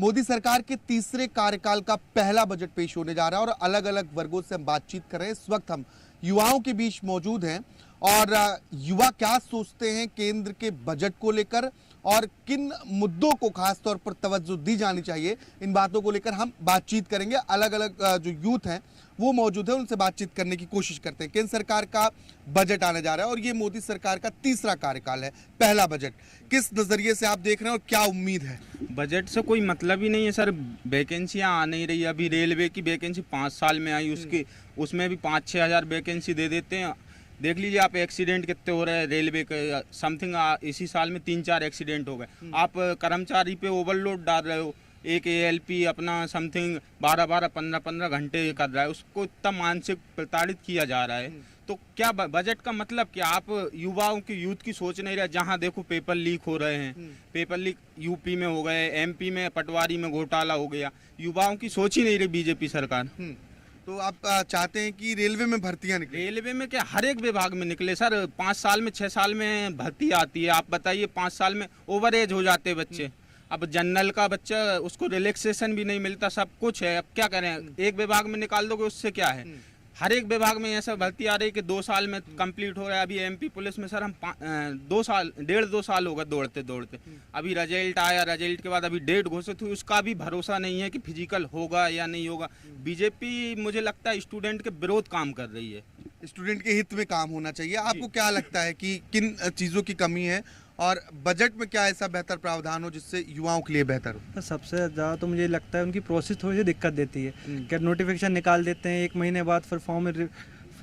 मोदी सरकार के तीसरे कार्यकाल का पहला बजट पेश होने जा रहा है और अलग अलग वर्गों से हम बातचीत कर रहे हैं। इस वक्त हम युवाओं के बीच मौजूद हैं और युवा क्या सोचते हैं केंद्र के बजट को लेकर और किन मुद्दों को खास तौर पर तवज्जो दी जानी चाहिए, इन बातों को लेकर हम बातचीत करेंगे। अलग अलग जो यूथ हैं वो मौजूद है, उनसे बातचीत करने की कोशिश करते हैं। केंद्र सरकार का बजट आने जा रहा है और ये मोदी सरकार का तीसरा कार्यकाल है, पहला बजट। किस नजरिए से आप देख रहे हैं और क्या उम्मीद है? बजट से कोई मतलब ही नहीं है सर। वैकेंसियां आ नहीं रही। अभी रेलवे की वैकेंसी 5 साल में आई, उसमें भी 5-6 हज़ार वैकेंसी दे देते हैं। देख लीजिए आप, एक्सीडेंट कितने हो रहे हैं रेलवे के। समथिंग इसी साल में 3-4 एक्सीडेंट हो गए। आप कर्मचारी पे ओवरलोड डाल रहे हो। एक ALP अपना समथिंग 12-12, 15-15 घंटे कर रहा है, उसको इतना मानसिक प्रताड़ित किया जा रहा है। तो क्या बजट का मतलब क्या? आप युवाओं की यूथ की सोच नहीं रहे। जहाँ देखो पेपर लीक हो रहे हैं। पेपर लीक UP में हो गए, MP में पटवारी में घोटाला हो गया। युवाओं की सोच ही नहीं रही BJP सरकार। तो आप चाहते हैं कि रेलवे में भर्तियां निकले? रेलवे में क्या, हर एक विभाग में निकले सर। 5 साल में 6 साल में भर्ती आती है। आप बताइए, 5 साल में ओवर एज हो जाते हैं बच्चे। अब जनरल का बच्चा, उसको रिलैक्सेशन भी नहीं मिलता, सब कुछ है। अब क्या करें, एक विभाग में निकाल दोगे उससे क्या है? हर एक विभाग में ऐसा भर्ती आ रही है कि 2 साल में कंप्लीट हो रहा है। अभी MP पुलिस में सर हम 1.5-2 साल हो गए दौड़ते दौड़ते। अभी रिजल्ट आया, रिजल्ट के बाद अभी डेट घोषित हुई, उसका भी भरोसा नहीं है कि फिजिकल होगा या नहीं होगा। BJP मुझे लगता है स्टूडेंट के विरोध काम कर रही है। स्टूडेंट के हित में काम होना चाहिए। आपको क्या लगता है कि किन चीज़ों की कमी है और बजट में क्या ऐसा बेहतर प्रावधान हो जिससे युवाओं के लिए बेहतर हो? सबसे ज़्यादा तो मुझे लगता है उनकी प्रोसेस थोड़ी सी दिक्कत देती है। क्या नोटिफिकेशन निकाल देते हैं, 1 महीने बाद फिर फॉर्म में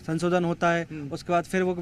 संशोधन होता है, उसके बाद फिर वो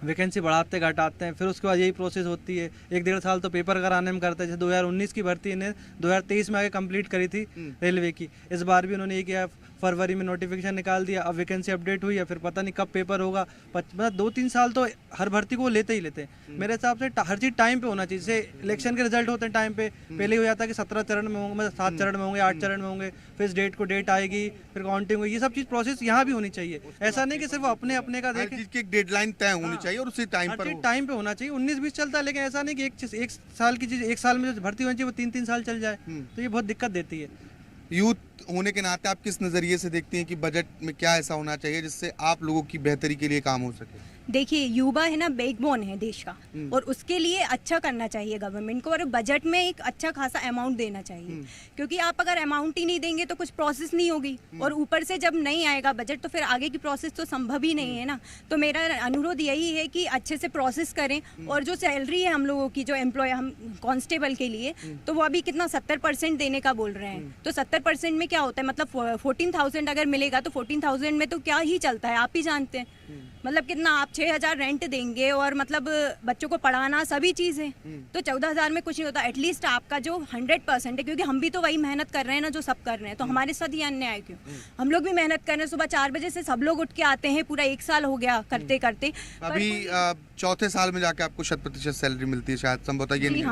वैकेंसी बढ़ाते घटाते हैं, फिर उसके बाद यही प्रोसेस होती है। 1-1.5 साल तो पेपर कराने में करते हैं। जैसे 2019 की भर्ती इन्हें 2023 में आगे कंप्लीट करी थी रेलवे की। इस बार भी उन्होंने ये किया, फरवरी में नोटिफिकेशन निकाल दिया, अब वैकेंसी अपडेट हुई है, फिर पता नहीं कब पेपर होगा। मतलब 2-3 साल तो हर भर्ती को लेते ही लेते हैं। मेरे हिसाब से हर चीज़ टाइम पे होना चाहिए। जैसे इलेक्शन के रिजल्ट होते हैं टाइम पे, पहले हो जाता है कि 17 चरण में होंगे, 7 चरण में होंगे, 8 चरण में होंगे, फिर इस डेट को डेट आएगी, फिर काउंटिंग होगी। ये सब चीज़ प्रोसेस यहाँ भी होनी चाहिए। ऐसा नहीं कि सिर्फ अपने का देखें। चीज़ की एक डेडलाइन तय होनी चाहिए और उसी टाइम पे होना चाहिए। 19-20 चलता है, लेकिन ऐसा नहीं कि एक साल की चीज़ 1 साल में जो भर्ती होनी चाहिए वो 3-3 साल चल जाए। तो ये बहुत दिक्कत देती है। यूथ होने के नाते आप किस नज़रिए से देखते हैं कि बजट में क्या ऐसा होना चाहिए जिससे आप लोगों की बेहतरी के लिए काम हो सके? देखिए, युवा है ना, बैकबोन है देश का, और उसके लिए अच्छा करना चाहिए गवर्नमेंट को, और बजट में एक अच्छा खासा अमाउंट देना चाहिए। क्योंकि आप अगर अमाउंट ही नहीं देंगे तो कुछ प्रोसेस नहीं होगी, और ऊपर से जब नहीं आएगा बजट तो फिर आगे की प्रोसेस तो संभव ही नहीं है ना। तो मेरा अनुरोध यही है कि अच्छे से प्रोसेस करें। और जो सैलरी है हम लोगों की, जो एम्प्लॉय हम कांस्टेबल के लिए, तो वो अभी कितना 70% देने का बोल रहे हैं। तो 70% में क्या होता है, मतलब 14,000 अगर मिलेगा तो 14,000 में तो क्या ही चलता है, आप ही जानते हैं। मतलब कितना आप 6,000 रेंट देंगे और मतलब बच्चों को पढ़ाना सभी चीज़ें, तो 14,000 में कुछ नहीं होता। एटलीस्ट आपका जो 100% है, क्योंकि हम भी तो वही मेहनत कर रहे हैं ना जो सब कर रहे हैं। तो हमारे साथ ये अन्याय क्यों? हम लोग भी मेहनत कर रहे हैं, सुबह 4 बजे से सब लोग उठ के आते हैं, पूरा 1 साल हो गया करते करते। अभी 4थे साल में जाके आपको 100% सैलरी मिलती है शायद, संभवतः ये नहीं?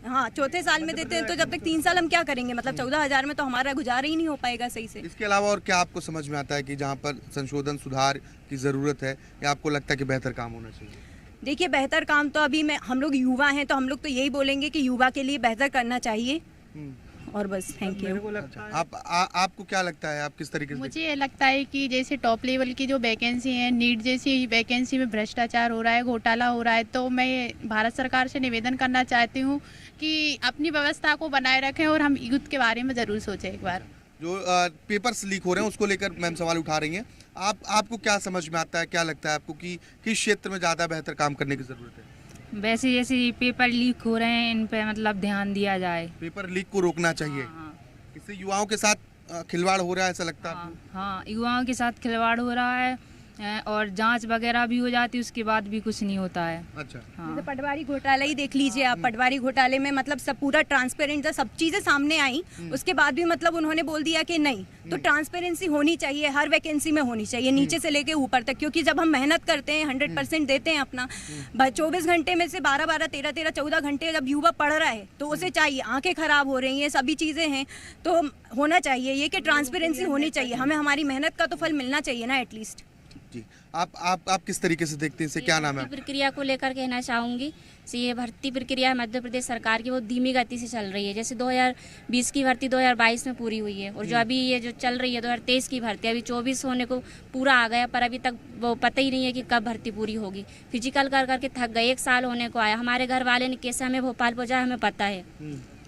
हाँ, 4थे साल में देते हैं। तो जब तक 3 साल हम क्या करेंगे? मतलब 14,000 में तो हमारा गुजारा ही नहीं हो पाएगा सही से। इसके अलावा और क्या आपको समझ में आता है कि जहाँ पर संशोधन सुधार की ज़रूरत है या आपको लगता है कि बेहतर काम होना चाहिए? देखिए, बेहतर काम तो अभी हम लोग युवा हैं तो हम लोग तो यही बोलेंगे कि युवा के लिए बेहतर करना चाहिए, और बस। Thank you. आपको क्या लगता है, आप किस तरीके से? मुझे ये लगता है कि जैसे टॉप लेवल की जो वैकेंसी है, नीट जैसी वैकेंसी में भ्रष्टाचार हो रहा है, घोटाला हो रहा है। तो मैं भारत सरकार से निवेदन करना चाहती हूँ कि अपनी व्यवस्था को बनाए रखें और हम यूथ के बारे में ज़रूर सोचें एक बार। जो पेपर्स लीक हो रहे हैं उसको लेकर मैम सवाल उठा रही हैं। आपको क्या समझ में आता है, क्या लगता है आपको कि किस क्षेत्र में ज़्यादा बेहतर काम करने की ज़रूरत है? वैसे जैसे पेपर लीक हो रहे हैं, इन पे मतलब ध्यान दिया जाए। पेपर लीक को रोकना चाहिए। इससे युवाओं के साथ खिलवाड़ हो रहा है, ऐसा लगता है आपको? हाँ, युवाओं के साथ खिलवाड़ हो रहा है, और जांच वगैरह भी हो जाती है, उसके बाद भी कुछ नहीं होता है। अच्छा। हाँ। पटवारी घोटाला ही देख लीजिए आप। पटवारी घोटाले में मतलब सब पूरा ट्रांसपेरेंट था, सब चीजें सामने आई, उसके बाद भी मतलब उन्होंने बोल दिया कि नहीं। तो ट्रांसपेरेंसी होनी चाहिए, हर वैकेंसी में होनी चाहिए, नीचे से लेके ऊपर तक। क्योंकि जब हम मेहनत करते हैं, 100% देते हैं अपना, 24 घंटे में से 12-12, 13-13, 14 घंटे जब युवा पढ़ रहा है तो उसे चाहिए। आंखें खराब हो रही हैं, सभी चीजें हैं, तो होना चाहिए ये कि ट्रांसपेरेंसी होनी चाहिए। हमें हमारी मेहनत का तो फल मिलना चाहिए ना एटलीस्ट। जी, आप किस तरीके से देखते हैं इसे, क्या नाम है? भर्ती प्रक्रिया को लेकर कहना चाहूँगी कि ये भर्ती प्रक्रिया मध्य प्रदेश सरकार की बहुत धीमी गति से चल रही है। जैसे 2020 की भर्ती 2022 में पूरी हुई है और जो अभी ये जो चल रही है 2023 की भर्ती, अभी 24 होने को पूरा आ गया, पर अभी तक वो पता ही नहीं है कि कब भर्ती पूरी होगी। फिजिकल कर करके थक गए, 1 साल होने को आया। हमारे घर वाले ने कैसे हमें भोपाल पहुँचाया हमें पता है,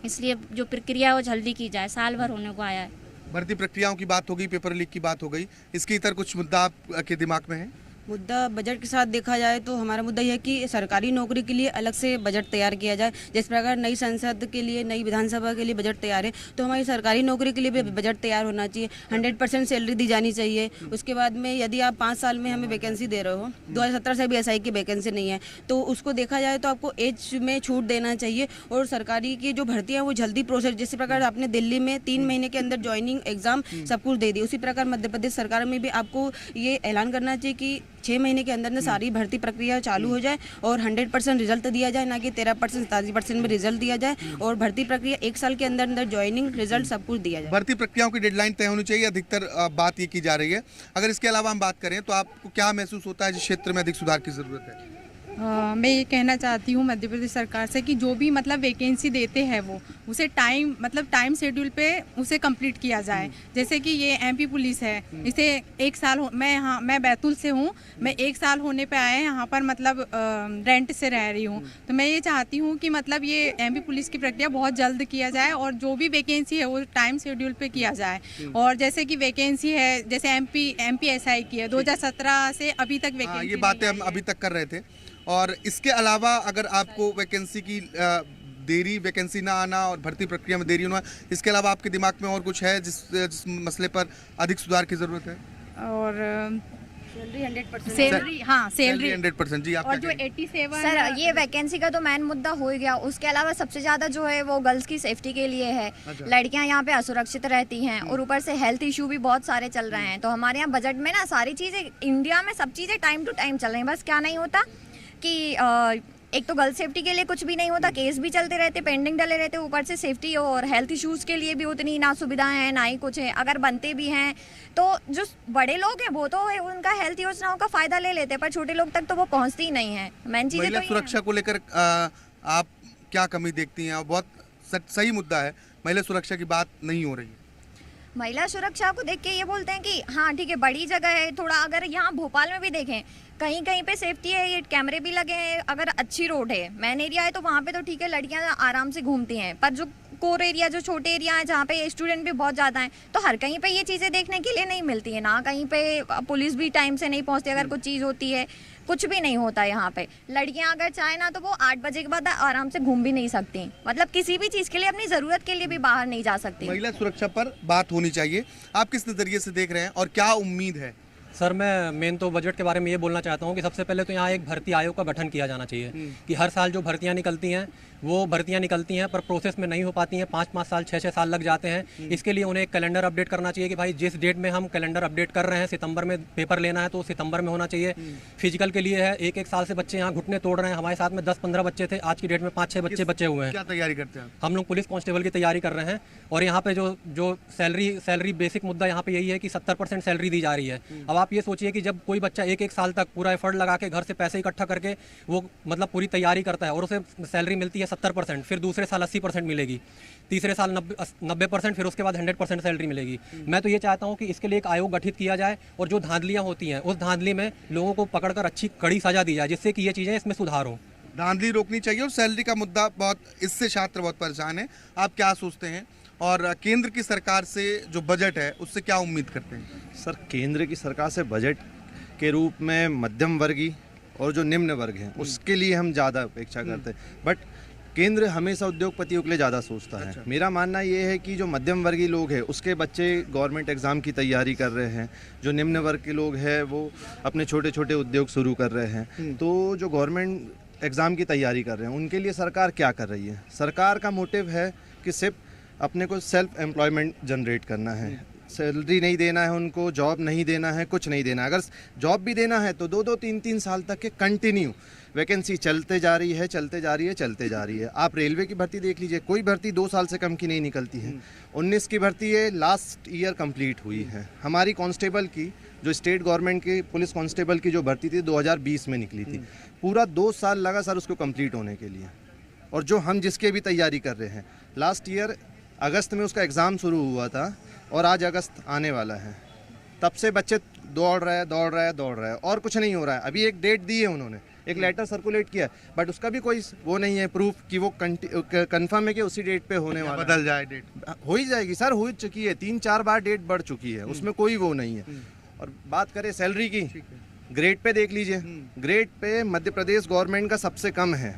इसलिए जो प्रक्रिया है वो जल्दी की जाए, साल भर होने को आया है। भर्ती प्रक्रियाओं की बात हो गई, पेपर लीक की बात हो गई, इसके इतर कुछ मुद्दा आपके दिमाग में है? मुद्दा बजट के साथ देखा जाए तो हमारा मुद्दा यह है कि सरकारी नौकरी के लिए अलग से बजट तैयार किया जाए। जिस प्रकार नई संसद के लिए, नई विधानसभा के लिए बजट तैयार है, तो हमारी सरकारी नौकरी के लिए भी बजट तैयार होना चाहिए। 100% सैलरी दी जानी चाहिए। उसके बाद में यदि आप 5 साल में हमें वैकेंसी दे रहे हो, 2017 से भी SI की वैकेंसी नहीं है, तो उसको देखा जाए तो आपको एज में छूट देना चाहिए और सरकारी की जो भर्ती है वो जल्दी प्रोसेस, जिस प्रकार आपने दिल्ली में 3 महीने के अंदर ज्वाइनिंग एग्जाम सब कुछ दे दी, उसी प्रकार मध्य प्रदेश सरकार में भी आपको ये ऐलान करना चाहिए कि 6 महीने के अंदर सारी भर्ती प्रक्रिया चालू हो जाए और 100% रिजल्ट दिया जाए, ना कि 13% 87% में रिजल्ट दिया जाए, और भर्ती प्रक्रिया 1 साल के अंदर अंदर ज्वाइनिंग रिजल्ट सब कुछ दिया जाए। भर्ती प्रक्रियाओं की डेडलाइन तय होनी चाहिए, अधिकतर बात ये की जा रही है। अगर इसके अलावा हम बात करें तो आपको क्या महसूस होता है जिस क्षेत्र में अधिक सुधार की जरूरत है? मैं ये कहना चाहती हूँ मध्य प्रदेश सरकार से कि जो भी मतलब वैकेंसी देते हैं वो उसे टाइम शेड्यूल पे उसे कंप्लीट किया जाए। जैसे कि ये MP पुलिस है, इसे 1 साल मैं बैतूल से हूँ, मैं 1 साल होने पे आए यहाँ पर मतलब रेंट से रह रही हूँ। तो मैं ये चाहती हूँ कि मतलब ये MP पुलिस की प्रक्रिया बहुत जल्द किया जाए और जो भी वैकेंसी है वो टाइम शेड्यूल पे किया जाए। और जैसे कि वैकेंसी है, जैसे MP SI की है 2017 से अभी तक वैकेंसी, ये बातें हम अभी तक कर रहे थे। और इसके अलावा अगर आपको वैकेंसी की देरी, वैकेंसी ना आना और भर्ती प्रक्रिया में देरी होना, इसके अलावा आपके दिमाग में और कुछ है जिस मसले पर अधिक सुधार की जरूरत है? और सैलरी 100%। सैलरी 100%। जी, आप और जो क्या कहेंगे? 87 सर, ये वैकेंसी का तो मेन मुद्दा हो ही गया। उसके अलावा सबसे ज़्यादा जो है वो गर्ल्स की सेफ्टी के लिए है। लड़कियां यहाँ पे असुरक्षित रहती हैं और ऊपर से हेल्थ इशू भी बहुत सारे चल रहे हैं। तो हमारे यहाँ बजट में ना सारी चीज़ें, इंडिया में सब चीज़ें टाइम टू टाइम चल रही हैं। बस क्या नहीं होता कि एक तो गर्ल सेफ्टी के लिए कुछ भी नहीं होता, केस भी चलते रहते, पेंडिंग डले रहते, ऊपर से सेफ्टी और हेल्थ इश्यूज़ के लिए भी उतनी ना सुविधाएं हैं ना ही कुछ है। अगर बनते भी हैं तो जो बड़े लोग हैं वो तो उनका हेल्थ योजनाओं का फ़ायदा ले लेते हैं, पर छोटे लोग तक तो वो पहुंचती ही नहीं है। मेन चीज़ महिला सुरक्षा को लेकर आप क्या कमी देखती हैं? बहुत सही मुद्दा है, महिला सुरक्षा की बात नहीं हो रही है। महिला सुरक्षा को देख के ये बोलते हैं कि हाँ ठीक है बड़ी जगह है थोड़ा, अगर यहाँ भोपाल में भी देखें कहीं कहीं पे सेफ्टी है, ये कैमरे भी लगे हैं, अगर अच्छी रोड है, मेन एरिया है तो वहाँ पे तो ठीक है लड़कियाँ आराम से घूमती हैं, पर जो कोर एरिया, जो छोटे एरिया है जहाँ पे स्टूडेंट भी बहुत ज़्यादा हैं, तो हर कहीं पे ये चीज़ें देखने के लिए नहीं मिलती है ना, कहीं पे पुलिस भी टाइम से नहीं पहुँचती, अगर कुछ चीज़ होती है कुछ भी नहीं होता यहाँ पे। लड़कियाँ अगर चाहे ना तो वो 8 बजे के बाद आराम से घूम भी नहीं सकती, मतलब किसी भी चीज़ के लिए, अपनी ज़रूरत के लिए भी बाहर नहीं जा सकती। महिला सुरक्षा पर बात होनी चाहिए। आप किस नज़रिए से देख रहे हैं और क्या उम्मीद है? सर, मैं मेन तो बजट के बारे में ये बोलना चाहता हूँ कि सबसे पहले तो यहाँ एक भर्ती आयोग का गठन किया जाना चाहिए कि हर साल जो भर्तियाँ निकलती हैं वो भर्तियाँ निकलती हैं पर प्रोसेस में नहीं हो पाती हैं, 5-5 साल 6-6 साल लग जाते हैं। इसके लिए उन्हें एक कैलेंडर अपडेट करना चाहिए कि भाई जिस डेट में हम कैलेंडर अपडेट कर रहे हैं, सितंबर में पेपर लेना है तो सितंबर में होना चाहिए। फिजिकल के लिए है, 1-1 साल से बच्चे यहाँ घुटने तोड़ रहे हैं। हमारे साथ में 10-15 बच्चे थे, आज की डेट में 5-6 बच्चे बचे हुए हैं। क्या तैयारी करते हैं? हम लोग पुलिस कांस्टेबल की तैयारी कर रहे हैं और यहाँ पे जो सैलरी बेसिक मुद्दा यहाँ पे यही है कि 70% सैलरी दी जा रही है। अब आप ये सोचिए कि जब कोई बच्चा 1-1 साल तक पूरा एफर्ट लगा के घर से पैसे इकट्ठा करके वो मतलब पूरी तैयारी करता है और उसे सैलरी मिलती है 70%, फिर दूसरे साल 80% मिलेगी, तीसरे साल 90%, फिर उसके बाद 100% सैलरी मिलेगी। मैं तो ये चाहता हूँ कि इसके लिए एक आयोग गठित किया जाए और जो धांधलियाँ होती हैं उस धांधली में लोगों को पकड़कर अच्छी कड़ी सजा दी जाए, जिससे कि ये चीज़ें इसमें सुधार हो। धांधली रोकनी चाहिए और सैलरी का मुद्दा बहुत, इससे छात्र बहुत परेशान है। आप क्या सोचते हैं और केंद्र की सरकार से जो बजट है उससे क्या उम्मीद करते हैं? सर, केंद्र की सरकार से बजट के रूप में मध्यम वर्गीय और जो निम्न वर्ग हैं उसके लिए हम ज़्यादा अपेक्षा करते हैं, बट केंद्र हमेशा उद्योगपतियों के लिए ज़्यादा सोचता है। मेरा मानना ये है कि जो मध्यम वर्गीय लोग हैं उसके बच्चे गवर्नमेंट एग्ज़ाम की तैयारी कर रहे हैं, जो निम्न वर्ग के लोग हैं वो अपने छोटे छोटे उद्योग शुरू कर रहे हैं। तो जो गवर्नमेंट एग्ज़ाम की तैयारी कर रहे हैं उनके लिए सरकार क्या कर रही है? सरकार का मोटिव है कि सिर्फ अपने को सेल्फ एम्प्लॉयमेंट जनरेट करना है, सैलरी नहीं देना है उनको, जॉब नहीं देना है, कुछ नहीं देना है। अगर जॉब भी देना है तो 2-2, 3-3 साल तक के कंटिन्यू वैकेंसी चलते जा रही है, चलते जा रही है, चलते जा रही है। आप रेलवे की भर्ती देख लीजिए, कोई भर्ती 2 साल से कम की नहीं निकलती है। 19 की भर्ती ये लास्ट ईयर कंप्लीट हुई है। हमारी कांस्टेबल की जो स्टेट गवर्नमेंट की पुलिस कांस्टेबल की जो भर्ती थी 2020 में निकली थी। पूरा 2 साल लगा सर उसको कंप्लीट होने के लिए। और जो हम जिसके भी तैयारी कर रहे हैं, लास्ट ईयर अगस्त में उसका एग्ज़ाम शुरू हुआ था और आज अगस्त आने वाला है। तब से बच्चे दौड़ रहे हैं और कुछ नहीं हो रहा है। अभी एक डेट दी है उन्होंने, एक लेटर सर्कुलेट किया, बट उसका भी कोई वो नहीं है प्रूफ कि वो कंफर्म है कि उसी डेट पे होने वाला बदल जाए डेट, हो ही जाएगी सर, हो चुकी है, 3-4 बार डेट बढ़ चुकी है, उसमें कोई वो नहीं है। और बात करें सैलरी की, ग्रेड पे देख लीजिए, grade pay Madhya Pradesh government का सबसे कम है।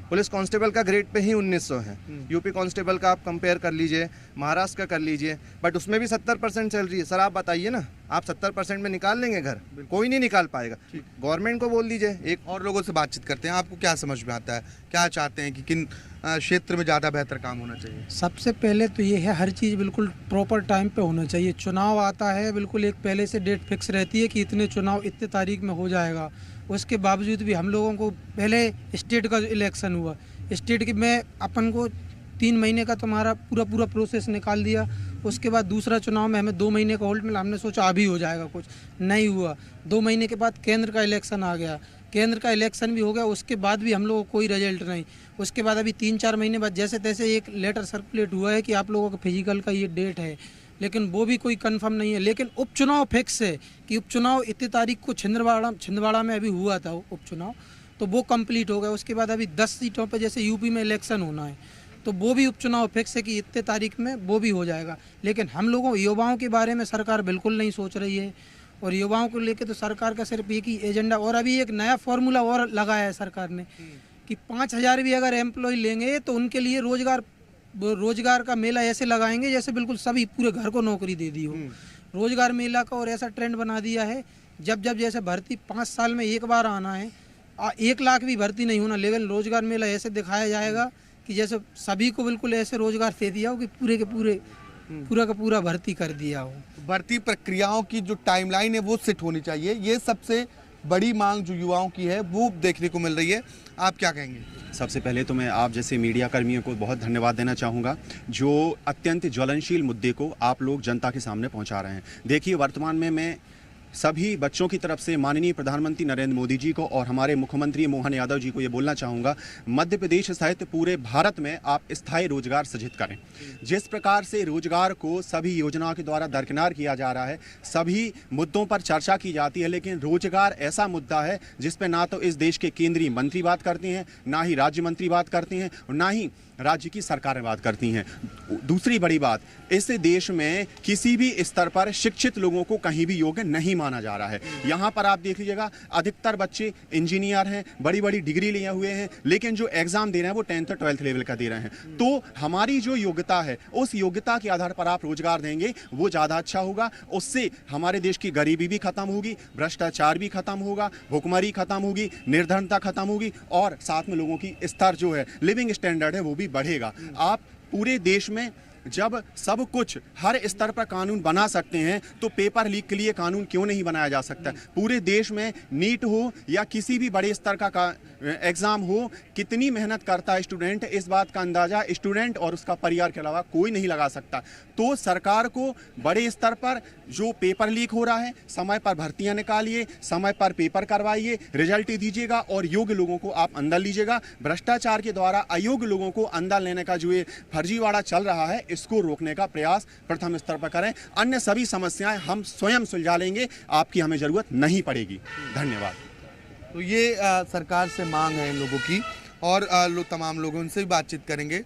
पुलिस कांस्टेबल का ग्रेड पे ही 1900 है। यूपी कांस्टेबल का आप कंपेयर कर लीजिए, महाराष्ट्र का कर लीजिए, बट उसमें भी 70% सैलरी है। सर आप बताइए ना, आप 70% में निकाल लेंगे घर? कोई नहीं निकाल पाएगा। गवर्नमेंट को बोल दीजिए। एक और लोगों से बातचीत करते हैं, आपको क्या समझ में आता है, क्या चाहते हैं कि किन क्षेत्र में ज़्यादा बेहतर काम होना चाहिए? सबसे पहले तो ये है, हर चीज़ बिल्कुल प्रॉपर टाइम पे होना चाहिए। चुनाव आता है, बिल्कुल एक पहले से डेट फिक्स रहती है कि इतने चुनाव इतने तारीख में हो जाएगा। उसके बावजूद भी हम लोगों को पहले स्टेट का इलेक्शन हुआ, स्टेट की में अपन को 3 महीने का तुम्हारा पूरा प्रोसेस निकाल दिया। उसके बाद दूसरा चुनाव में हमें 2 महीने का होल्ड मिला, हमने सोचा अभी हो जाएगा, कुछ नहीं हुआ। 2 महीने के बाद केंद्र का इलेक्शन आ गया, केंद्र का इलेक्शन भी हो गया, उसके बाद भी हम लोगों को कोई रिजल्ट नहीं। उसके बाद अभी 3-4 महीने बाद जैसे तैसे एक लेटर सर्कुलेट हुआ है कि आप लोगों का फिजिकल का ये डेट है, लेकिन वो भी कोई कंफर्म नहीं है। लेकिन उपचुनाव फिक्स है कि उपचुनाव इतनी तारीख को छिंदवाड़ा में अभी हुआ था उपचुनाव, तो वो कंप्लीट हो गया। उसके बाद अभी 10 सीटों पर जैसे यूपी में इलेक्शन होना है, तो वो भी उपचुनाव फिक्स है कि इतने तारीख में वो भी हो जाएगा। लेकिन हम लोगों युवाओं के बारे में सरकार बिल्कुल नहीं सोच रही है, और युवाओं को लेकर तो सरकार का सिर्फ एक ही एजेंडा। और अभी एक नया फॉर्मूला और लगाया है सरकार ने कि 5000 भी अगर एम्प्लॉय लेंगे तो उनके लिए रोजगार का मेला ऐसे लगाएंगे जैसे बिल्कुल सभी पूरे घर को नौकरी दे दी हो। रोजगार मेला का और ऐसा ट्रेंड बना दिया है, जब जैसे भर्ती 5 साल में एक बार आना है, 1 लाख भी भर्ती नहीं होना, लेकिन रोजगार मेला ऐसे दिखाया जाएगा कि जैसे सभी को बिल्कुल ऐसे रोजगार दे दिया हो कि पूरा का पूरा भर्ती कर दिया हो। भर्ती प्रक्रियाओं की जो टाइमलाइन है वो सेट होनी चाहिए, ये सबसे बड़ी मांग जो युवाओं की है वो देखने को मिल रही है। आप क्या कहेंगे? सबसे पहले तो मैं आप जैसे मीडिया कर्मियों को बहुत धन्यवाद देना चाहूँगा, जो अत्यंत ज्वलनशील मुद्दे को आप लोग जनता के सामने पहुँचा रहे हैं। देखिए, वर्तमान में मैं सभी बच्चों की तरफ से माननीय प्रधानमंत्री नरेंद्र मोदी जी को और हमारे मुख्यमंत्री मोहन यादव जी को ये बोलना चाहूँगा, मध्य प्रदेश सहित पूरे भारत में आप स्थायी रोजगार सृजित करें। जिस प्रकार से रोजगार को सभी योजनाओं के द्वारा दरकिनार किया जा रहा है, सभी मुद्दों पर चर्चा की जाती है, लेकिन रोजगार ऐसा मुद्दा है जिस पर ना तो इस देश के केंद्रीय मंत्री बात करते हैं, ना ही राज्य मंत्री बात करते हैं, और ना ही राज्य की सरकारें बात करती हैं। दूसरी बड़ी बात, इस देश में किसी भी स्तर पर शिक्षित लोगों को कहीं भी योग्य नहीं माना जा रहा है। यहाँ पर आप देख लीजिएगा, अधिकतर बच्चे इंजीनियर हैं, बड़ी बड़ी डिग्री लिए हुए हैं, लेकिन जो एग्जाम दे रहे हैं वो 10th और 12th लेवल का दे रहे हैं। तो हमारी जो योग्यता है, उस योग्यता के आधार पर आप रोजगार देंगे, वो ज़्यादा अच्छा होगा। उससे हमारे देश की गरीबी भी खत्म होगी, भ्रष्टाचार भी खत्म होगा, भुखमरी खत्म होगी, निर्धनता खत्म होगी, और साथ में लोगों की स्तर जो है, लिविंग स्टैंडर्ड है, वो भी बढ़ेगा। आप पूरे देश में जब सब कुछ हर स्तर पर कानून बना सकते हैं, तो पेपर लीक के लिए कानून क्यों नहीं बनाया जा सकता? पूरे देश में नीट हो या किसी भी बड़े स्तर का एग्ज़ाम हो, कितनी मेहनत करता है स्टूडेंट, इस बात का अंदाज़ा स्टूडेंट और उसका परिवार के अलावा कोई नहीं लगा सकता। तो सरकार को बड़े स्तर पर जो पेपर लीक हो रहा है, समय पर भर्तियां निकालिए, समय पर पेपर करवाइए, रिजल्ट दीजिएगा और योग्य लोगों को आप अंदर लीजिएगा। भ्रष्टाचार के द्वारा अयोग्य लोगों को अंदर लेने का जो ये फर्जीवाड़ा चल रहा है, इसको रोकने का प्रयास प्रथम स्तर पर करें। अन्य सभी समस्याएं हम स्वयं सुलझा लेंगे, आपकी हमें ज़रूरत नहीं पड़ेगी। धन्यवाद। तो ये सरकार से मांग है इन लोगों की, और तमाम लोगों उनसे भी बातचीत करेंगे।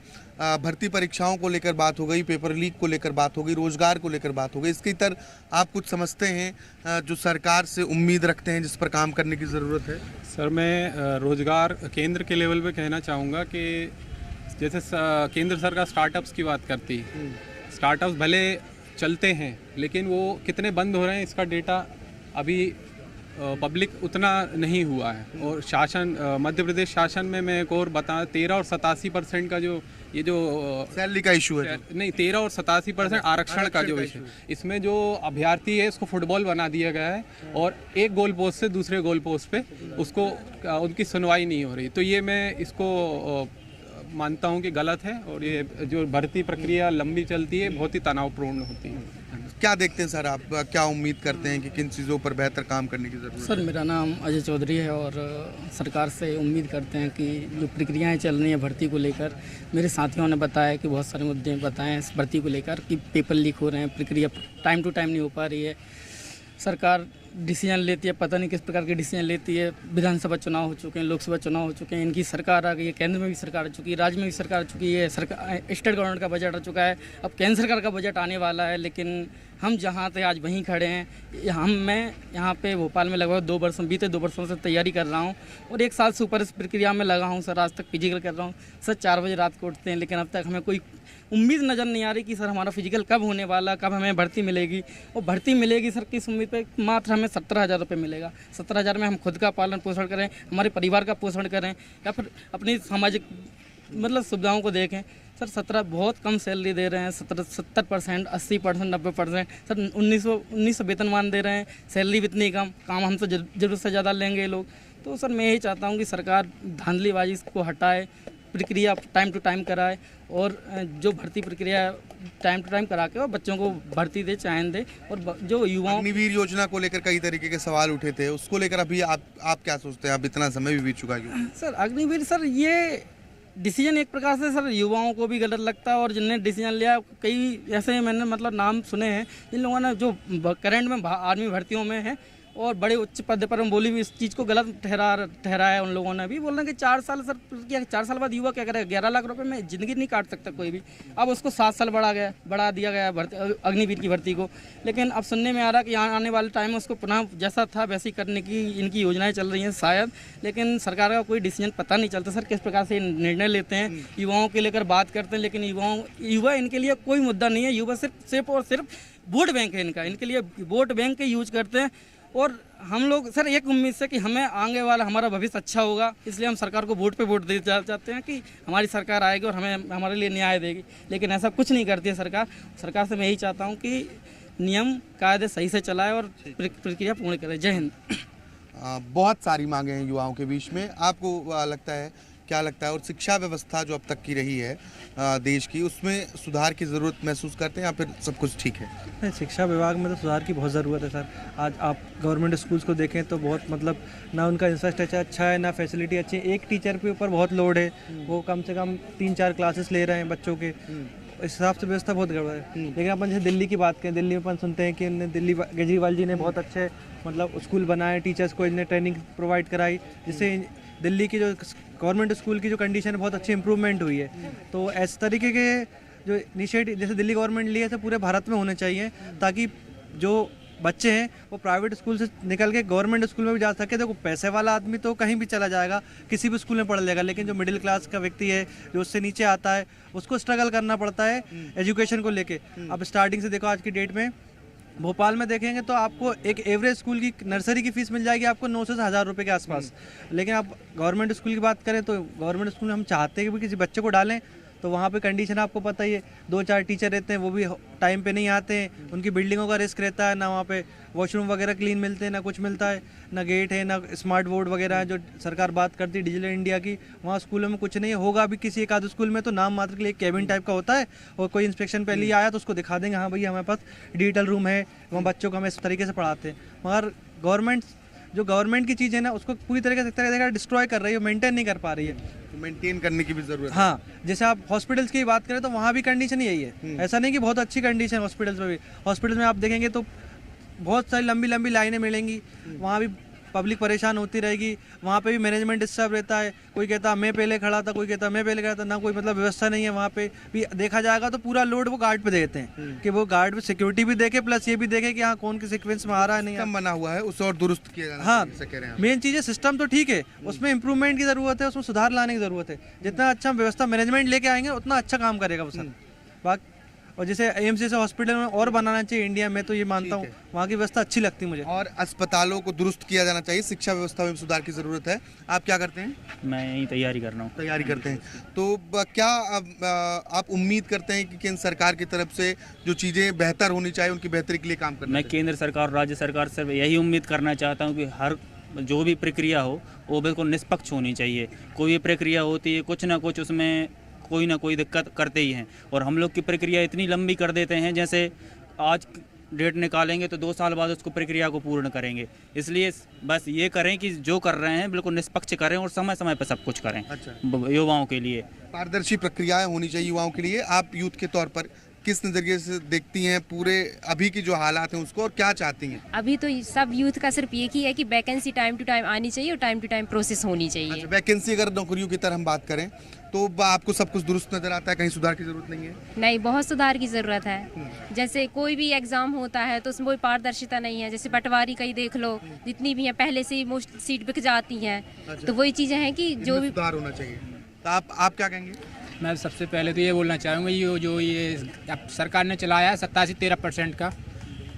भर्ती परीक्षाओं को लेकर बात हो गई, पेपर लीक को लेकर बात हो गई, रोजगार को लेकर बात हो गई। इसके इतर आप कुछ समझते हैं जो सरकार से उम्मीद रखते हैं, जिस पर काम करने की ज़रूरत है? सर, मैं रोजगार केंद्र के लेवल पे कहना चाहूँगा कि जैसे केंद्र सरकार स्टार्टअप्स की बात करती है, स्टार्टअप्स भले चलते हैं, लेकिन वो कितने बंद हो रहे हैं इसका डेटा अभी पब्लिक उतना नहीं हुआ है। और शासन मध्य प्रदेश शासन में मैं एक और बता 13 और 87% का जो ये जो सैलरी का इशू है, नहीं 13 और 87% आरक्षण का जो इशू, इसमें जो अभ्यर्थी है इसको फुटबॉल बना दिया गया है और एक गोल पोस्ट से दूसरे गोल पोस्ट पे उसको उनकी सुनवाई नहीं हो रही। तो ये मैं इसको मानता हूँ कि गलत है और ये जो भर्ती प्रक्रिया लंबी चलती है बहुत ही तनावपूर्ण होती है। क्या देखते हैं सर आप, क्या उम्मीद करते हैं कि किन चीज़ों पर बेहतर काम करने की ज़रूरत है? सर मेरा नाम अजय चौधरी है और सरकार से उम्मीद करते हैं कि जो प्रक्रियाएं चल रही हैं भर्ती को लेकर, मेरे साथियों ने बताया कि बहुत सारे मुद्दे बताए हैं इस भर्ती को लेकर कि पेपर लीक हो रहे हैं, प्रक्रिया टाइम टू टाइम नहीं हो पा रही है, सरकार डिसीजन लेती है, पता नहीं किस प्रकार के डिसीजन लेती है। विधानसभा चुनाव हो चुके हैं, लोकसभा चुनाव हो चुके हैं, इनकी सरकार आ गई है, केंद्र में भी सरकार आ चुकी है, राज्य में भी सरकार आ चुकी है, सरकार स्टेट गवर्नमेंट का बजट आ चुका है, अब केंद्र सरकार का बजट आने वाला है। लेकिन हम जहाँ थे आज वहीं खड़े हैं। मैं यहाँ पे भोपाल में लगभग बीते 2 वर्षों से तैयारी कर रहा हूँ और 1 साल से ऊपर इस प्रक्रिया में लगा हूँ सर। आज तक फिजिकल कर रहा हूँ सर, 4 बजे रात को उठते हैं, लेकिन अब तक हमें कोई उम्मीद नज़र नहीं आ रही कि सर हमारा फिजिकल कब होने वाला, कब हमें भर्ती मिलेगी। और भर्ती मिलेगी सर किस उम्मीद पे, मात्र हमें 17,000 रुपये मिलेगा। 17,000 में हम खुद का पालन पोषण करें, हमारे परिवार का पोषण करें या फिर अपनी सामाजिक मतलब सुविधाओं को देखें। सर 17 बहुत कम सैलरी दे रहे हैं, 70%, 80%, 90%। सर 1900 वेतनमान दे रहे हैं, सैलरी भी इतनी कम, काम हमसे जरूरत से ज़्यादा लेंगे ये लोग। तो सर मैं यही चाहता हूँ कि सरकार धांधलीबाजी को हटाए, प्रक्रिया टाइम टू टाइम कराए और जो भर्ती प्रक्रिया टाइम टू टाइम करा के और बच्चों को भर्ती दे, चयन दे। और जो युवाओं अग्निवीर योजना को लेकर कई तरीके के सवाल उठे थे, उसको लेकर अभी आप क्या सोचते हैं? अब इतना समय भी बीत चुका है सर। अग्निवीर सर ये डिसीजन एक प्रकार से सर युवाओं को भी गलत लगता है और जिनने डिसीजन लिया, कई ऐसे मैंने मतलब नाम सुने हैं जिन लोगों ने जो करंट में आर्मी भर्तियों में है और बड़े उच्च पद पर बोली भी इस चीज़ को गलत ठहराया उन लोगों ने भी। बोल रहे हैं कि 4 साल सर क्या 4 साल बाद युवा क्या करेगा? 11 लाख रुपए में ज़िंदगी नहीं काट सकता कोई भी। अब उसको 7 साल बढ़ा दिया गया भर्ती, अग्निवीर की भर्ती को। लेकिन अब सुनने में आ रहा है कि यहाँ आने वाले टाइम में उसको पुनः जैसा था वैसे ही करने की इनकी योजनाएं चल रही हैं शायद, लेकिन सरकार का कोई डिसीजन पता नहीं चलता सर किस प्रकार से निर्णय लेते हैं। युवाओं के लेकर बात करते हैं, लेकिन युवा इनके लिए कोई मुद्दा नहीं है। युवा सिर्फ और सिर्फ वोट बैंक है इनका, इनके लिए वोट बैंक के यूज करते हैं। और हम लोग सर एक उम्मीद से कि हमें आगे वाला हमारा भविष्य अच्छा होगा, इसलिए हम सरकार को वोट पे वोट दे चाहते हैं कि हमारी सरकार आएगी और हमें हमारे लिए न्याय देगी। लेकिन ऐसा कुछ नहीं करती है सरकार से मैं यही चाहता हूँ कि नियम कायदे सही से चलाए और प्रक्रिया पूर्ण करे। जय हिंद। बहुत सारी मांगे हैं युवाओं के बीच में, आपको लगता है, क्या लगता है? और शिक्षा व्यवस्था जो अब तक की रही है देश की, उसमें सुधार की ज़रूरत महसूस करते हैं या फिर सब कुछ ठीक है? नहीं, शिक्षा विभाग में तो सुधार की बहुत ज़रूरत है सर। आज आप गवर्नमेंट स्कूल्स को देखें तो बहुत मतलब ना उनका इंफ्रास्ट्रक्चर अच्छा है, ना फैसिलिटी अच्छी है। एक टीचर के ऊपर बहुत लोड है, वो कम से कम 3-4 क्लासेस ले रहे हैं बच्चों के, इस हिसाब से व्यवस्था बहुत गड़बड़ है। लेकिन अपन जैसे दिल्ली की बात करें, दिल्ली में अपन सुनते हैं कि दिल्ली केजरीवाल जी ने बहुत अच्छे मतलब स्कूल बनाए, टीचर्स को इन्हें ट्रेनिंग प्रोवाइड कराई, जिससे दिल्ली की जो गवर्नमेंट स्कूल की जो कंडीशन है बहुत अच्छी इंप्रूवमेंट हुई है। तो इस तरीके के जो इनिशिएटिव जैसे दिल्ली गवर्नमेंट लिए थे पूरे भारत में होने चाहिए, ताकि जो बच्चे हैं वो प्राइवेट स्कूल से निकल के गवर्नमेंट स्कूल में भी जा सके। देखो पैसे वाला आदमी तो कहीं भी चला जाएगा, किसी भी स्कूल में पढ़ लेगा, लेकिन जो मिडिल क्लास का व्यक्ति है जो उससे नीचे आता है उसको स्ट्रगल करना पड़ता है एजुकेशन को लेके। अब स्टार्टिंग से देखो आज की डेट में भोपाल में देखेंगे तो आपको एक एवरेज स्कूल की नर्सरी की फीस मिल जाएगी आपको 900 से 1000 रुपये के आसपास। लेकिन आप गवर्नमेंट स्कूल की बात करें तो गवर्नमेंट स्कूल में हम चाहते हैं कि किसी बच्चे को डालें तो वहाँ पे कंडीशन आपको पता ही है, 2-4 टीचर रहते हैं, वो भी टाइम पे नहीं आते हैं, उनकी बिल्डिंगों का रिस्क रहता है, ना वहाँ पे वॉशरूम वगैरह क्लीन मिलते हैं, ना कुछ मिलता है, ना गेट है, ना स्मार्ट बोर्ड वगैरह है जो सरकार बात करती है डिजिटल इंडिया की। वहाँ स्कूलों में कुछ नहीं है, होगा भी किसी एक आध स्कूल में तो नाम मात्र के लिए कैबिन टाइप का होता है, और कोई इंस्पेक्शन पहले ही आया तो उसको दिखा देंगे हाँ भैया हमारे पास डिजिटल रूम है, वहाँ बच्चों को हम इस तरीके से पढ़ाते हैं। मगर गवर्नमेंट की चीज़ है ना उसको पूरी तरीके से डिस्ट्रॉय कर रही है, मेंटेन नहीं कर पा रही है। तो मेंटेन करने की भी ज़रूरत है। हाँ, जैसे आप हॉस्पिटल्स की बात करें तो वहाँ भी कंडीशन यही है, ऐसा नहीं कि बहुत अच्छी कंडीशन हॉस्पिटल्स में भी। हॉस्पिटल में आप देखेंगे तो बहुत सारी लंबी लंबी लाइनें मिलेंगी, वहाँ भी पब्लिक परेशान होती रहेगी, वहाँ पे भी मैनेजमेंट डिस्टर्ब रहता है, कोई कहता मैं पहले खड़ा था, कोई कहता मैं पहले खड़ा था, ना कोई मतलब व्यवस्था नहीं है। वहाँ पे भी देखा जाएगा तो पूरा लोड वो गार्ड पे देते हैं कि वो गार्ड पे सिक्योरिटी भी देखे प्लस ये भी देखे कि हाँ कौन किस सीक्वेंस में आ रहा है नहीं बना हुआ है उसे और दुरुस्त किया जाना। हाँ, मेन चीज़ है सिस्टम तो ठीक है, उसमें इंप्रूवमेंट की ज़रूरत है, उसमें सुधार लाने की ज़रूरत है। जितना अच्छा व्यवस्था मैनेजमेंट लेके आएंगे उतना अच्छा काम करेगा वो सर। बाकी और जैसे एम्स जैसे हॉस्पिटल में और बनाना चाहिए इंडिया में, तो ये मानता हूँ वहाँ की व्यवस्था अच्छी लगती है मुझे। और अस्पतालों को दुरुस्त किया जाना चाहिए, शिक्षा व्यवस्था में सुधार की ज़रूरत है। आप क्या करते हैं? मैं यही तैयारी कर रहा हूँ। तैयारी करते हैं, तो क्या आप उम्मीद करते हैं कि केंद्र सरकार की तरफ से जो चीज़ें बेहतर होनी चाहिए उनकी बेहतरी के लिए काम करना? मैं केंद्र सरकार और राज्य सरकार से यही उम्मीद करना चाहता हूँ कि हर जो भी प्रक्रिया हो वो बिल्कुल निष्पक्ष होनी चाहिए। कोई भी प्रक्रिया होती है कुछ ना कुछ उसमें कोई ना कोई दिक्कत करते ही हैं, और हम लोग की प्रक्रिया इतनी लंबी कर देते हैं, जैसे आज डेट निकालेंगे तो 2 साल बाद उसको प्रक्रिया को पूर्ण करेंगे। इसलिए बस ये करें कि जो कर रहे हैं बिल्कुल निष्पक्ष करें और समय समय पर सब कुछ करें। अच्छा। युवाओं के लिए पारदर्शी प्रक्रियाएं होनी चाहिए युवाओं के लिए। आप यूथ के तौर पर किस नज़रिए से देखती हैं पूरे अभी की जो हालात हैं उसको, और क्या चाहती हैं? अभी तो सब यूथ का सिर्फ एक ही है कि वैकेंसी टाइम टू टाइम आनी चाहिए और टाइम टू टाइम प्रोसेस होनी चाहिए। अच्छा, वैकेंसी अगर नौकरियों की तरह हम बात करें तो आपको सब कुछ दुरुस्त नजर आता है, कहीं सुधार की जरूरत नहीं है? नहीं, बहुत सुधार की ज़रूरत है। जैसे कोई भी एग्ज़ाम होता है तो उसमें कोई पारदर्शिता नहीं है। जैसे पटवारी का ही देख लो, जितनी भी हैं पहले से ही मोस्ट सीट बिक जाती हैं। अच्छा। तो वही चीज़ें हैं कि जो भी सुधार होना चाहिए। तो आप क्या कहेंगे? मैं सबसे पहले तो ये बोलना चाहूँगा, ये जो ये अब सरकार ने चलाया है 87-13% का,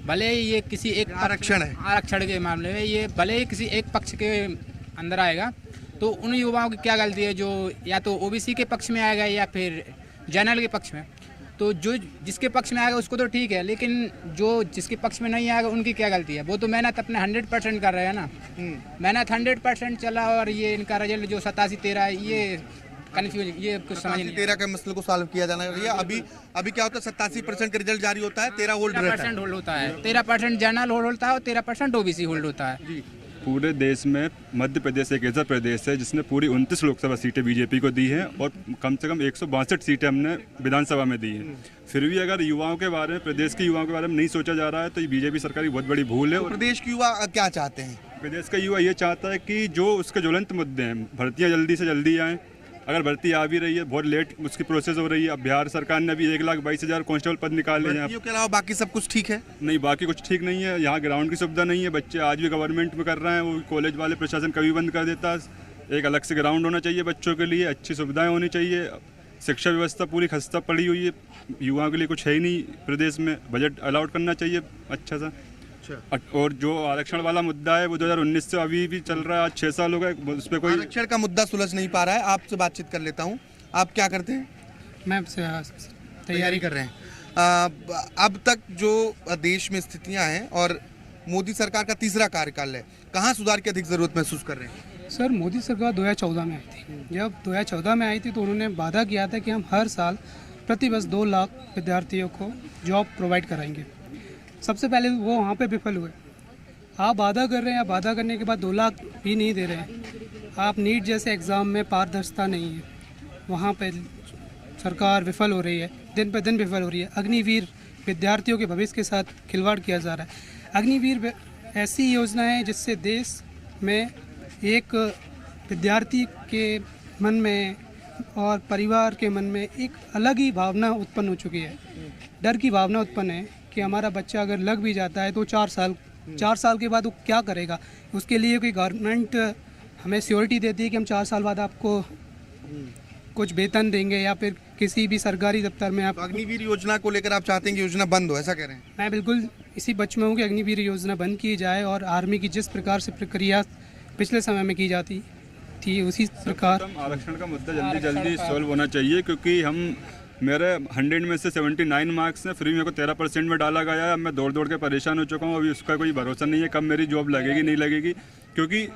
भले ये किसी एक आरक्षण है, आरक्षण के मामले में ये भले ही किसी एक पक्ष के अंदर आएगा, तो उन युवाओं की क्या गलती है जो या तो ओबीसी के पक्ष में आएगा या फिर जनरल के पक्ष में। तो जो जिसके पक्ष में आएगा उसको तो ठीक है, लेकिन जो जिसके पक्ष में नहीं आएगा उनकी क्या गलती है? वो तो मेहनत अपने 100% कर रहे हैं ना। मेहनत 100% चला और ये इनका रिजल्ट जो 87-13 ये कन्फ्यूज, ये कुछ समझ नहीं। 13 के मसले को सॉल्व किया जाना चाहिए। अभी क्या होता है 87% का रिजल्ट जारी होता है, 13 होल्ड होता है, 13% जनरल होल्ड होता है और 13% ओबीसी होल्ड होता है। पूरे देश में मध्य प्रदेश एक ऐसा प्रदेश है जिसने पूरी 29 लोकसभा सीटें बीजेपी को दी हैं और कम से कम 162 सीटें हमने विधानसभा में दी हैं। फिर भी अगर युवाओं के बारे में, प्रदेश के युवाओं के बारे में नहीं सोचा जा रहा है तो ये बीजेपी सरकार की बहुत बड़ी भूल है। तो प्रदेश के युवा क्या चाहते हैं? प्रदेश का युवा ये चाहता है कि जो उसके ज्वलंत मुद्दे हैं, भर्तियाँ जल्दी से जल्दी आएँ। अगर भर्ती आ भी रही है बहुत लेट उसकी प्रोसेस हो रही है। अब बिहार सरकार ने अभी 1,22,000 कांस्टेबल पद निकाले हैं। भर्तियों के अलावा बाकी सब कुछ ठीक है? नहीं, बाकी कुछ ठीक नहीं है। यहाँ ग्राउंड की सुविधा नहीं है। बच्चे आज भी गवर्नमेंट में कर रहे हैं, वो कॉलेज वाले प्रशासन कभी बंद कर देता है। एक अलग से ग्राउंड होना चाहिए बच्चों के लिए, अच्छी सुविधाएँ होनी चाहिए। शिक्षा व्यवस्था पूरी खस्ता पड़ी हुई है, युवाओं के लिए कुछ है ही नहीं प्रदेश में। बजट अलाउट करना चाहिए अच्छा सा। और जो आरक्षण वाला मुद्दा है वो 2019 से अभी भी चल रहा है, आज 6 साल हो गए, उस पर कोई आरक्षण का मुद्दा सुलझ नहीं पा रहा है। आपसे बातचीत कर लेता हूँ। आप क्या करते हैं? मैं तैयारी कर रहे हैं। अब तक जो देश में स्थितियां हैं और मोदी सरकार का तीसरा कार्यकाल है, कहाँ सुधार की अधिक जरूरत महसूस कर रहे हैं? सर, मोदी सरकार 2014 में आई थी। जब 2014 में आई थी तो उन्होंने वादा किया था कि हम हर साल प्रति वर्ष 2 लाख विद्यार्थियों को जॉब प्रोवाइड कराएंगे। सबसे पहले वो वहाँ पे विफल हुए। आप वादा कर रहे हैं, आप वादा करने के बाद 2 लाख भी नहीं दे रहे हैं। आप नीट जैसे एग्ज़ाम में पारदर्शिता नहीं है, वहाँ पे सरकार विफल हो रही है, दिन पर दिन विफल हो रही है। अग्निवीर विद्यार्थियों के भविष्य के साथ खिलवाड़ किया जा रहा है। अग्निवीर ऐसी योजना है जिससे देश में एक विद्यार्थी के मन में और परिवार के मन में एक अलग ही भावना उत्पन्न हो चुकी है। डर की भावना उत्पन्न है कि हमारा बच्चा अगर लग भी जाता है तो 4 साल के बाद वो क्या करेगा। उसके लिए कोई गवर्नमेंट हमें श्योरिटी देती है कि हम 4 साल बाद आपको कुछ वेतन देंगे या फिर किसी भी सरकारी दफ्तर में आप। अग्निवीर योजना को लेकर आप चाहते हैं कि योजना बंद हो, ऐसा कह रहे हैं? मैं बिल्कुल इसी पक्ष में हूँ कि अग्निवीर योजना बंद की जाए और आर्मी की जिस प्रकार से प्रक्रिया पिछले समय में की जाती थी उसी प्रकार आरक्षण का मुद्दा जल्दी सॉल्व होना चाहिए, क्योंकि मेरे 100 में से 79 मार्क्स हैं, फिर भी मेरे को 13% में डाला गया है। मैं दौड़ के परेशान हो चुका हूँ। अभी उसका कोई भरोसा नहीं है कब मेरी जॉब लगेगी नहीं लगेगी। क्योंकि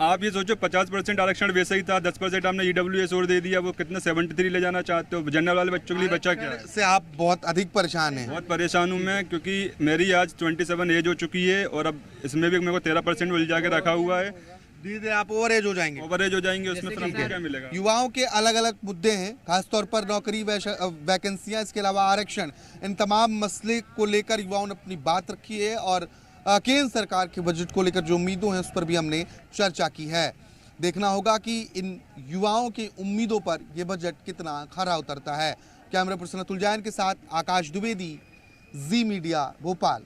आप ये सोचो 50% आरक्षण वैसे ही था, 10% आपने EWS और दे दिया। वो कितना 73 ले जाना चाहते हो? जनरल वाले बच्चों के लिए बचा क्या से? आप बहुत अधिक परेशान हैं? बहुत परेशान हूँ मैं, क्योंकि मेरी आज 27 एज हो चुकी है और अब इसमें भी मेरे को 13% उलझा के रखा हुआ है। धीरे आप ओवरेज हो जाएंगे। उसमें फिर हमको क्या मिलेगा? युवाओं के अलग अलग मुद्दे हैं, खासतौर पर नौकरी, वैकेंसियां, इसके अलावा आरक्षण। इन तमाम मसले को लेकर युवाओं ने अपनी बात रखी है और केंद्र सरकार के बजट को लेकर जो उम्मीदों हैं उस पर भी हमने चर्चा की है। देखना होगा कि इन युवाओं की उम्मीदों पर यह बजट कितना खरा उतरता है। कैमरा पर्सन अतुल जैन के साथ आकाश द्विवेदी, जी मीडिया, भोपाल।